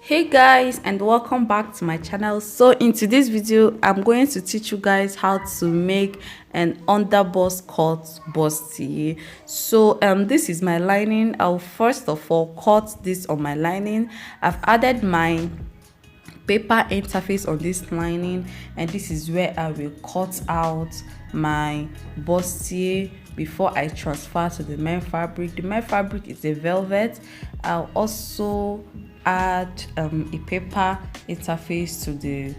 Hey guys, and welcome back to my channel. So in today's video I'm going to teach you guys how to make an underbust cut bustier. So this is my lining. I'll first of all cut this on my lining. I've added my paper interface on this lining, and this is where I will cut out my bustier before I transfer to the main fabric. The main fabric is a velvet. I'll also add a paper interface to the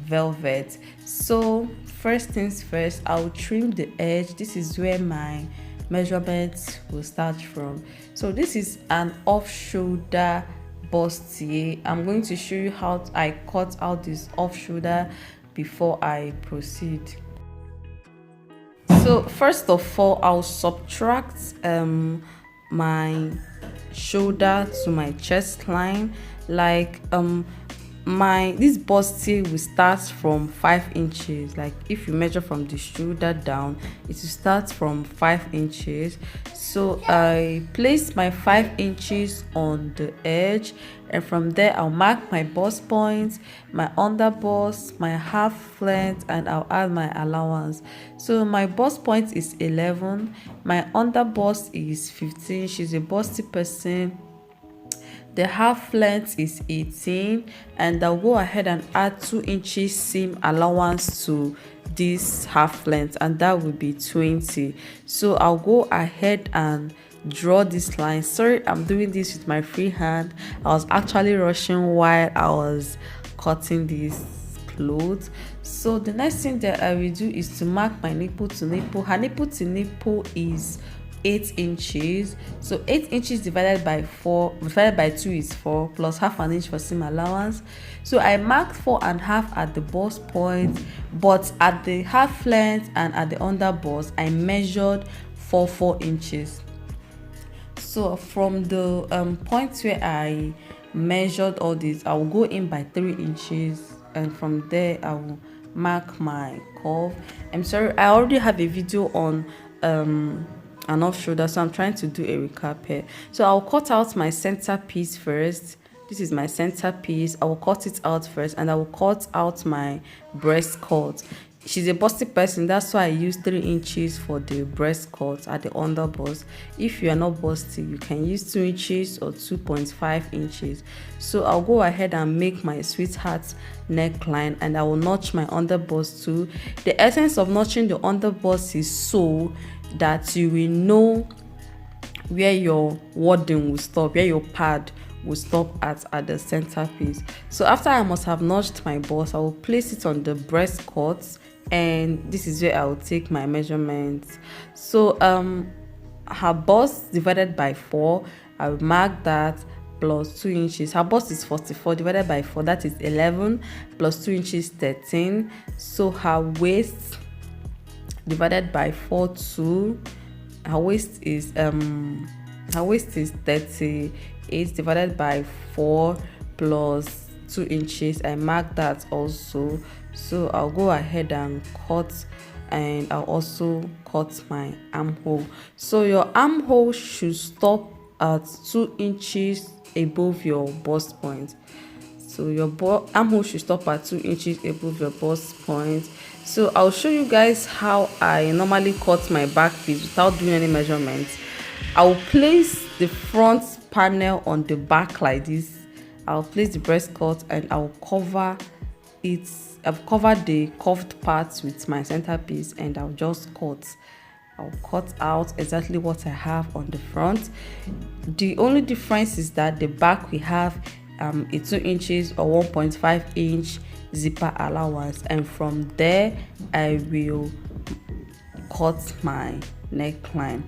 velvet. So first things first, I'll trim the edge. This is where my measurements will start from. So this is an off shoulder bustier. I'm going to show you how I cut out this off shoulder before I proceed. So first of all, I'll subtract my shoulder to my chest line. Like this bustier will start from 5 inches. Like if you measure from the shoulder down, it will start from 5 inches. So I place my 5 inches on the edge, and from there I'll mark my bust points, my under bust, my half length, and I'll add my allowance. So my bust point is 11, my under bust is 15. She's a busty person. The half length is 18, and I'll go ahead and add 2 inches seam allowance to this half length, and that will be 20. So I'll go ahead and draw this line. Sorry, I'm doing this with my free hand. I was actually rushing while I was cutting these clothes. So the next thing that I will do is to mark my nipple to nipple. Her nipple to nipple is 8 inches. So 8 inches divided by 2 is 4, plus half an inch for seam allowance. So I marked 4.5 at the bust point, but at the half length and at the under bust I measured 4 inches. So from the point where I measured all this, I will go in by 3 inches, and from there I will mark my curve. I'm sorry, I already have a video on an off shoulder, so I'm trying to do a recap here. So I'll cut out my center piece first. This is my center piece. I will cut it out first, and I will cut out my breast cut. She's a busty person, that's why I use 3 inches for the breast cut at the under bust. If you are not busty, you can use 2 inches or 2.5 inches. So I'll go ahead and make my sweetheart neckline, and I will notch my under bust too. The essence of notching the under bust is so that you will know where your wadding will stop, where your pad will stop at the center piece. So after I must have notched my bust, I will place it on the breast cut, and this is where I will take my measurements. So her bust divided by 4, I will mark that, plus 2 inches. Her bust is 44 divided by 4, that is 11, plus 2 inches 13. So her waist divided by 4 2, her waist is 38 divided by 4 plus 2 inches. I mark that also. So I'll go ahead and cut, and I'll also cut my armhole. So your armhole should stop at 2 inches above your bust point. So your armhole should stop at 2 inches above your bust point. So I'll show you guys how I normally cut my back piece without doing any measurements. I'll place the front panel on the back like this. I'll place the breast cut, and I'll cover it. I've covered the curved parts with my center piece, and I'll just cut. I'll cut out exactly what I have on the front. The only difference is that the back we have a 2 inches or 1.5 inch zipper allowance, and from there I will cut my neckline.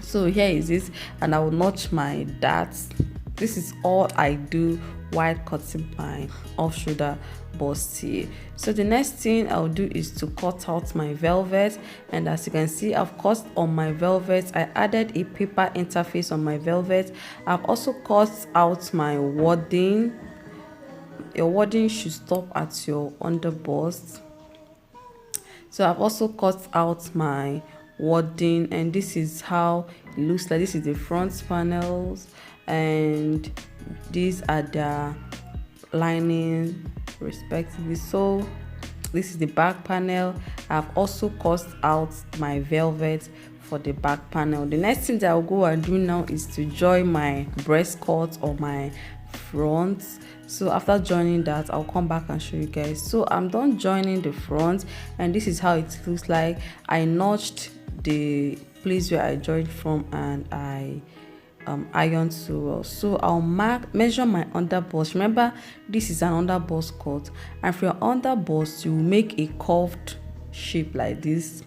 So here is it, and I will notch my darts. This is all I do while cutting my off shoulder bustier. So the next thing I'll do is to cut out my velvet, and as you can see, I've cut on my velvet. I added a paper interface on my velvet. I've also cut out my wadding. Your wadding should stop at your under bust. So I've also cut out my wadding, and this is how it looks like. This is the front panels, and these are the lining respectively. So this is the back panel. I've also cut out my velvet for the back panel. The next thing that I'll go and do now is to join my breast cut on my front. So after joining that, I'll come back and show you guys. So I'm done joining the front, and this is how it looks like. I notched the place where I joined from, and I iron so well. So I'll measure my underbust. Remember, this is an underbust cut, and for your underbust you will make a curved shape like this.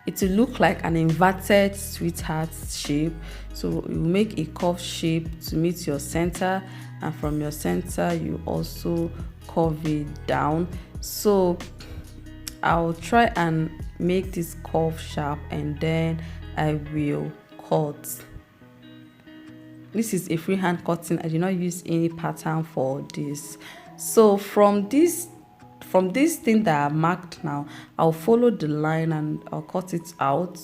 It will look like an inverted sweetheart shape. So you make a curved shape to meet your center, and from your center you also curve it down. So I'll try and make this curve sharp, and then I will cut. This is a freehand cutting. I did not use any pattern for this. So from this thing that I marked now, I'll follow the line and I'll cut it out.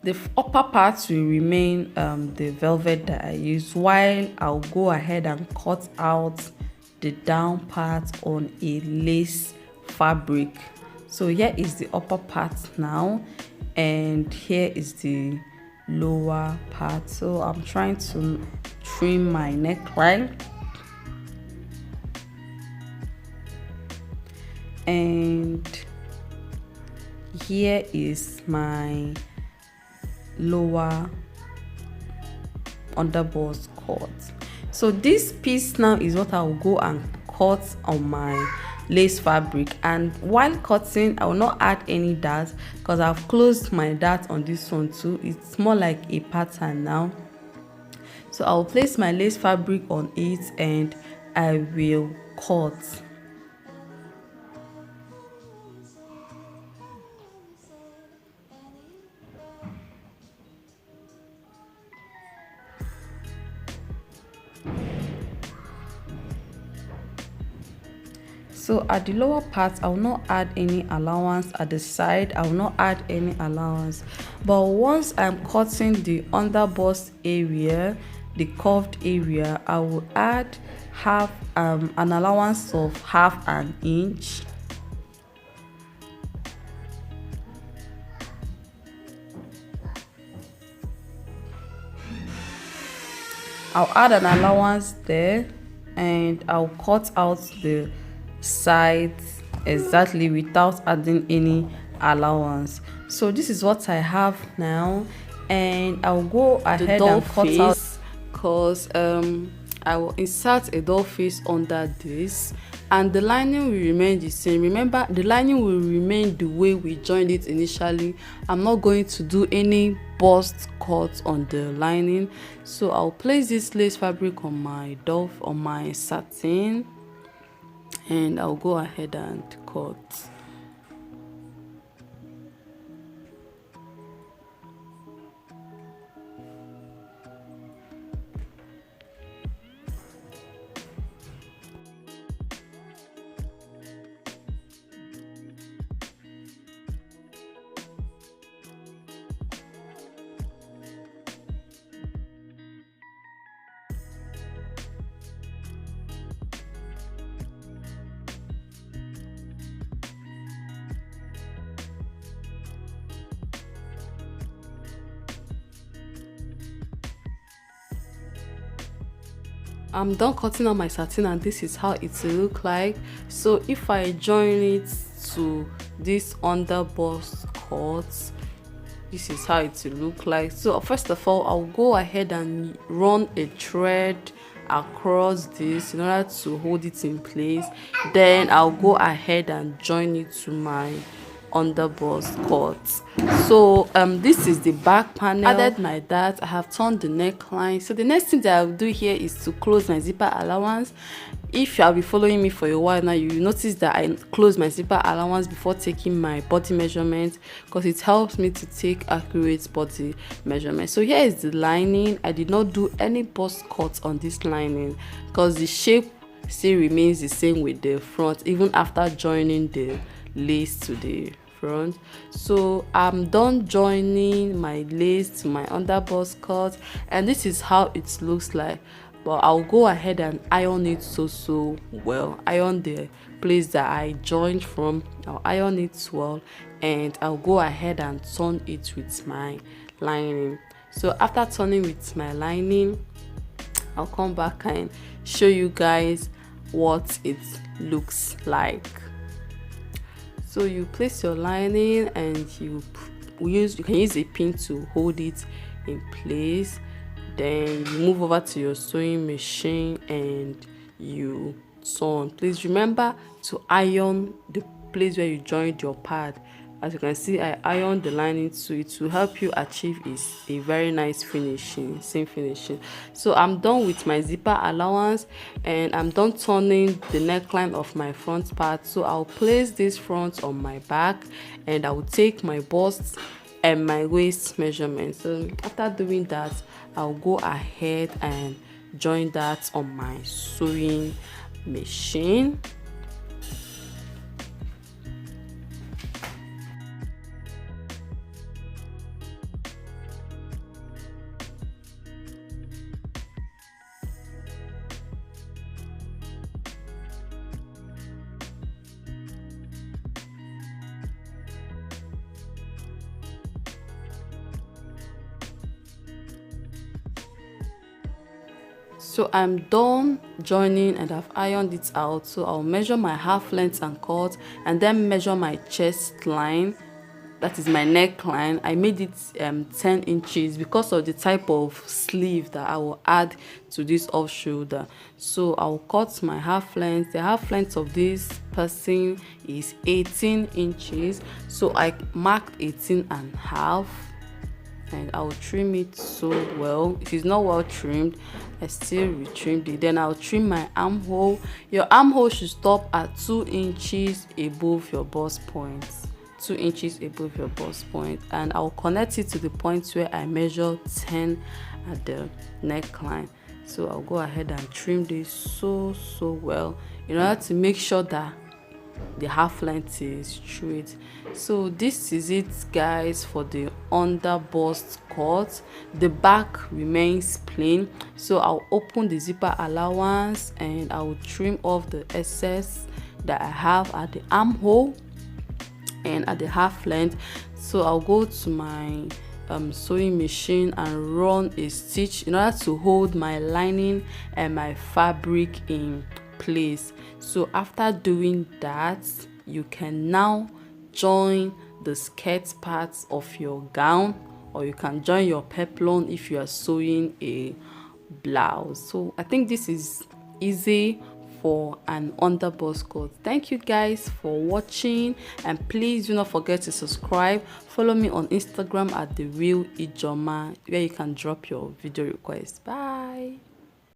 The upper part will remain the velvet that I used, while I'll go ahead and cut out the down part on a lace fabric. So here is the upper part now, and here is the lower part. So I'm trying to trim my neckline, and here is my lower underbust cut. So this piece now is what I'll go and cut on my lace fabric, and while cutting I will not add any dart because I've closed my dart on this one too. It's more like a pattern now. So I'll place my lace fabric on it and I will cut. So at the lower part, I will not add any allowance. At the side, I will not add any allowance. But once I'm cutting the underbust area, the curved area, I will add an allowance of half an inch. I'll add an allowance there, and I'll cut out the sides exactly without adding any allowance. So this is what I have now, and I'll go ahead and cut out, because I will insert a doll face under this, and the lining will remain the same. Remember, the lining will remain the way we joined it initially. I'm not going to do any bust cut on the lining. So I'll place this lace fabric on my doll, on my satin, and I'll go ahead and cut. I'm done cutting out my satin, and this is how it will look like. So if I join it to this underbust cut, this is how it will look like. So first of all, I'll go ahead and run a thread across this in order to hold it in place. Then I'll go ahead and join it to my underbust cut. So this is the back panel. Added my dart. I have turned the neckline. So the next thing that I'll do here is to close my zipper allowance. If you have been following me for a while now, you will notice that I close my zipper allowance before taking my body measurement, because it helps me to take accurate body measurement. So here is the lining. I did not do any bust cuts on this lining because the shape still remains the same with the front even after joining the lace to the front. So I'm done joining my lace to my underbust cut, and this is how it looks like. but I'll go ahead and iron it so well. Iron the place that I joined from. I'll iron it well, and I'll go ahead and turn it with my lining. So after turning with my lining, I'll come back and show you guys what it looks like. So you place your lining and you can use a pin to hold it in place. Then you move over to your sewing machine and you turn. Please remember to iron the place where you joined your pad. As you can see, I ironed the lining, so it will help you achieve a very nice finishing, seam finishing. So I'm done with my zipper allowance, and I'm done turning the neckline of my front part. So I'll place this front on my back, and I will take my bust and my waist measurement. So after doing that, I'll go ahead and join that on my sewing machine. So I'm done joining and I've ironed it out. So I'll measure my half length and cut, and then measure my chest line, that is my neckline. I made it 10 inches because of the type of sleeve that I will add to this off shoulder. So I'll cut my half length. The half length of this person is 18 inches, so I marked 18 and half, and I'll trim it so well. If it's not well trimmed, I still retrimmed it. Then I'll trim my armhole. Your armhole should stop at 2 inches above your bust point. 2 inches above your bust point, and I'll connect it to the point where I measure 10 at the neckline. So I'll go ahead and trim this so well in order to make sure that the half length is straight. So this is it, guys, for the under bust cut. The back remains plain, so I'll open the zipper allowance and I'll trim off the excess that I have at the armhole and at the half length. So I'll go to my sewing machine and run a stitch in order to hold my lining and my fabric in place. So after doing that, you can now join the skirt parts of your gown, or you can join your peplon if you are sewing a blouse. So I think this is easy for an under bust cut. Thank you guys for watching, and please do not forget to subscribe. Follow me on Instagram at the real Ijoma, where you can drop your video requests. Bye.